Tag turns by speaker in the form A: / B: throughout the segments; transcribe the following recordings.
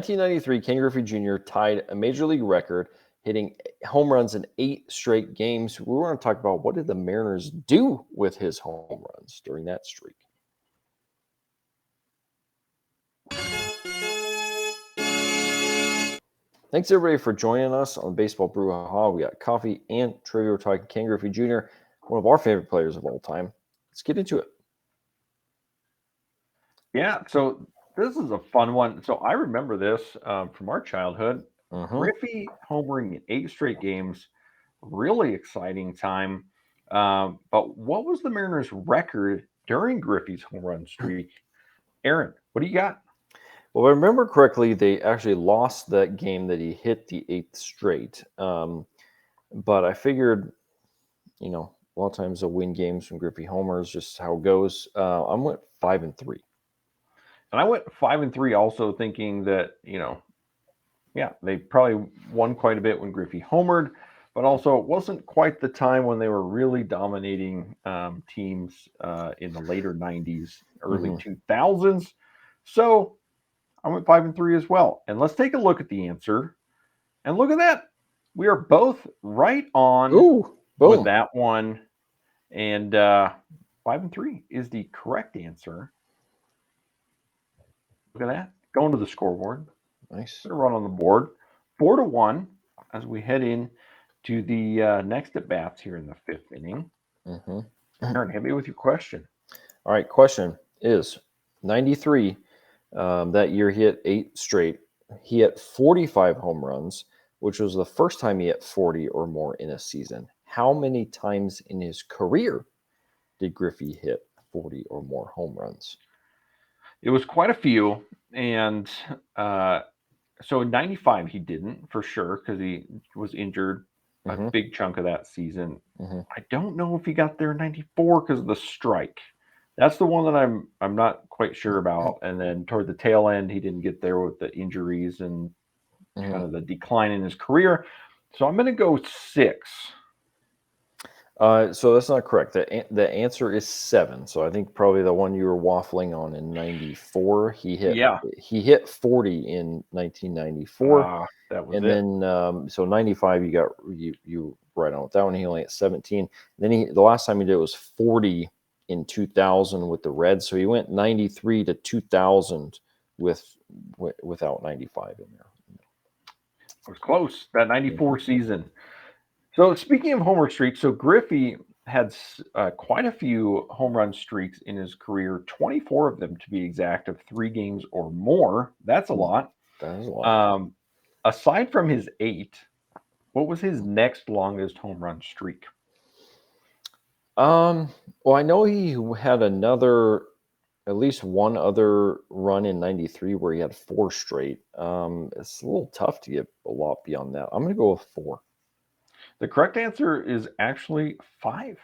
A: 1993, Ken Griffey Jr. tied a major league record, hitting home runs in 8 straight games. We want to talk about what did the Mariners do with his home runs during that streak. Thanks, everybody, for joining us on Baseball Brewhaha. We got coffee and trivia. We're talking Ken Griffey Jr., one of our favorite players of all time. Let's get into it.
B: Yeah, so this is a fun one. So I remember this from our childhood. Griffey homering in 8 straight games. Really exciting time. But what was the Mariners' record during Griffey's home run streak? Aaron, what do you got?
A: Well, if I remember correctly, they actually lost that game that he hit the 8th straight. But I figured, a lot of times they'll win games from Griffey homers, just how it goes. I went 5-3.
B: And I went 5-3 also thinking that, they probably won quite a bit when Griffey homered, but also it wasn't quite the time when they were really dominating teams in the later 90s, early 2000s. So I went 5-3 as well. And let's take a look at the answer. And look at that. We are both right on with that one. And 5-3 is the correct answer. Look at that. Going to the scoreboard.
A: Nice.
B: Gonna run on the board. 4-1 as we head in to the next at bats here in the 5th inning. Aaron, hit me with your question.
A: All right. Question is 93. That year he hit 8 straight. He hit 45 home runs, which was the first time he hit 40 or more in a season. How many times in his career did Griffey hit 40 or more home runs?
B: It was quite a few. And so in 95, he didn't for sure because he was injured a big chunk of that season. I don't know if he got there in 94 because of the strike. That's the one that I'm not quite sure about. And then toward the tail end, he didn't get there with the injuries and kind of the decline in his career. So I'm going to go 6.
A: So that's not correct. The answer is 7. So I think probably the one you were waffling on in 94. He hit 40 in 1994.
B: That was
A: and then so 95 you right on with that one. He only hit 17. And then the last time he did it was 40 in 2000 with the Reds. So he went 93 to 2000 without 95 in there.
B: It was close, that 94 season. So speaking of homer streaks, so Griffey had quite a few home run streaks in his career, 24 of them to be exact, of 3 games or more. That's a lot.
A: That is a lot.
B: Aside from his 8, what was his next longest home run streak?
A: Well, I know he had at least one other run in 93 where he had 4 straight. It's a little tough to get a lot beyond that. I'm going to go with 4.
B: The correct answer is actually 5.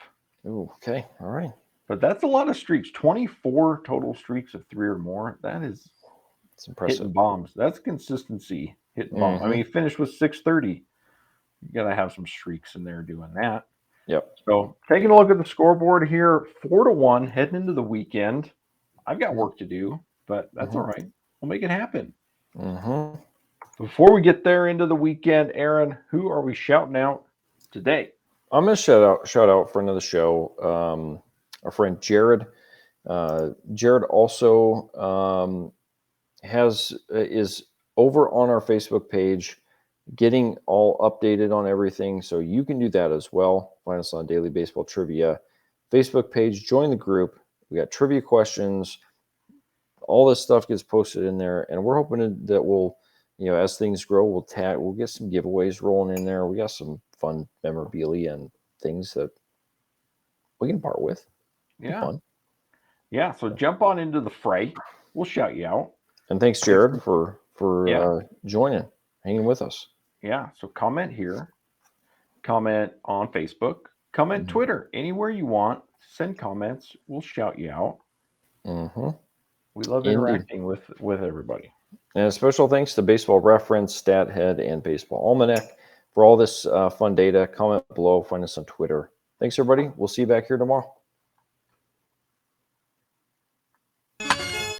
A: Ooh, okay. All right.
B: But that's a lot of streaks. 24 total streaks of 3 or more. It's impressive. Hitting bombs. That's consistency. Hitting bombs. I mean, he finished with 630. You got to have some streaks in there doing that.
A: Yep.
B: So taking a look at the scoreboard here, 4-1 heading into the weekend. I've got work to do, but that's all right. We'll make it happen. Before we get there into the weekend, Aaron, who are we shouting out today?
A: I'm going to shout out for another show. Our friend Jared. Jared also is over on our Facebook page, getting all updated on everything. So you can do that as well. Find us on Daily Baseball Trivia Facebook page. Join the group. We got trivia questions. All this stuff gets posted in there, and we're hoping that we'll, as things grow, we'll get some giveaways rolling in there. We got some fun memorabilia and things that we can part with.
B: Yeah.
A: Fun.
B: Yeah. So jump on into the fray. We'll shout you out.
A: And thanks, Jared, for joining, hanging with us.
B: Yeah. So comment here, comment on Facebook, comment Twitter, anywhere you want. Send comments. We'll shout you out. We love interacting with everybody.
A: And a special thanks to Baseball Reference, Stat Head, and Baseball Almanac for all this fun data. Comment below. Find us on Twitter. Thanks, everybody. We'll see you back here tomorrow.